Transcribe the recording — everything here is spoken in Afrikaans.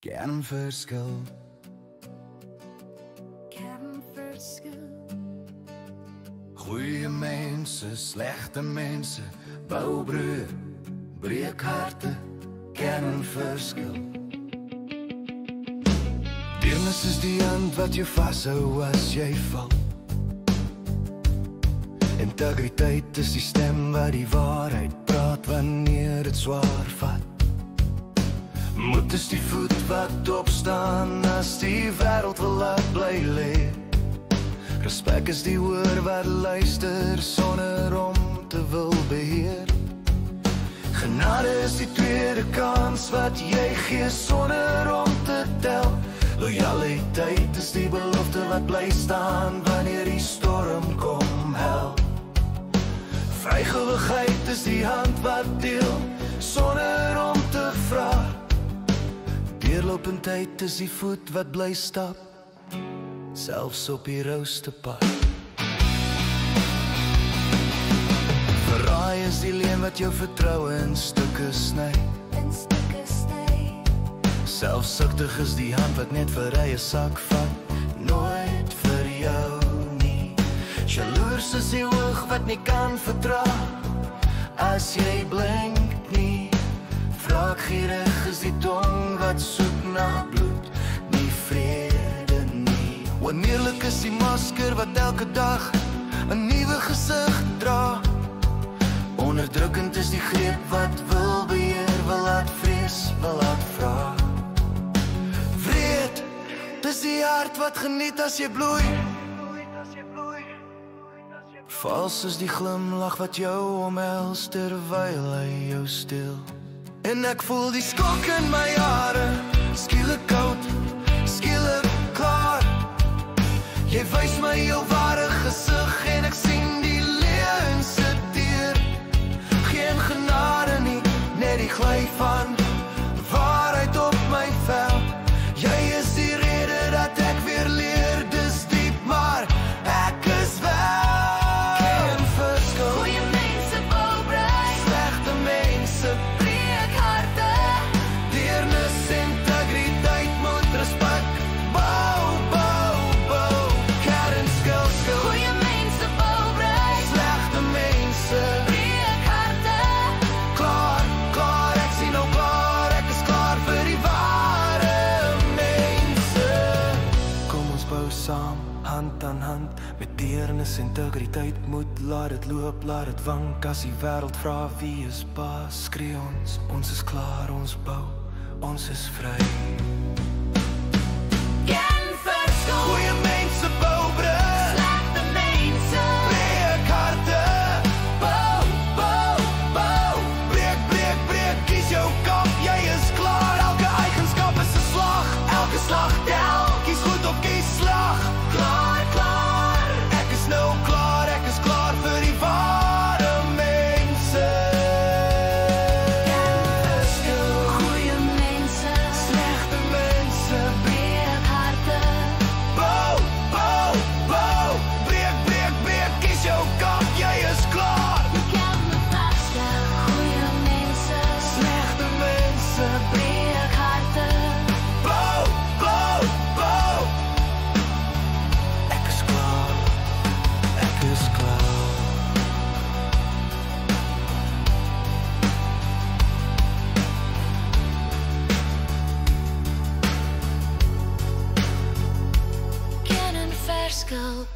Kernverskil. Kernverskil. Goeie mense, slegte mense, bou brûe, breek harte, kernverskil. Deernis is die hand wat jou vashou as jy val. Integriteit is die stem wat die waarheid praat wanneer het swaar vat. Moed is die voet wat opstaan as die wêreld wil laat bly lê. Respek is die oor wat luister sonder om te wil beheer. Genade is die tweede kans wat jy gee sonder om te tel. Lojaliteit is die belofte wat bly staan wanneer die storm kom hel. Vrygewigheid is die hand wat deel sonder om te vra. Deurlopendheid is die voet wat bly stap, selfs op die rouste pad. Verraai is die leuen wat jou vertroue in stukke sny. Selfsugtig is die hand wat net vir eie sak vat, nooit vir jou nie. Jaloers is die oog wat nie kan verdra as jy blink nie. Wraakgierig is die tong wat soek na bloed, nie vrede nie. Wanneerlik is die masker wat elke dag 'n nuwe gesig dra. Onderdrukkend is die greep wat wil beheer, wil laat vrees, wil laat vra. Wreed, dis die hart wat geniet as jy bloei. Vals is die glimlach wat jou omhels terwyl hy jou stil. En ek voel die skok in my hare, skielik koud, skielik klaar. Jy wys my jou ware gesig en ek sien die leeu in sit deur. Geen genade nie, net die gly van waarheid op my vel. Jy is die rede dat ek weer leer, dis diep maar ek is wel. Kernverskil. Goeie mense bou brei, Slegte mense breek harte. deernis, integriteit moet respek bou, bou, bou. Kernverskil. Goeie mense bou brei, Slegte mense breek harte. klaar, klaar, ek sien nou klaar, ek is klaar vir die ware mense. Kom ons bou saam, hand aan hand, met deernis, integriteit, moed, laat het loop, laat het wank. As die wêreld vra wie is baas, skree ons is klaar, ons bou, ons is vry. Kernverskil. Goeie mense bou brûe, Slegte mense breek harte, bou, bou, bou. breek, breek, breek, kies jou kap, jy is klaar. Elke eigenskap is 'n slag, elke slag tel, kies goed of kies slag. Klaar, klaar. Ek is nou klaar, ek is klaar vir die ware mense. Kernverskil. Goeie mense Slegte mense breek harte. bou, bou, bou, breek, breek, breek, kies jou kap, jy is klaar. Kernverskil. Goeie mense Slegte mense breek harte. bou, bou, bou. Ek is klaar, ek is klaar. Kernverskil.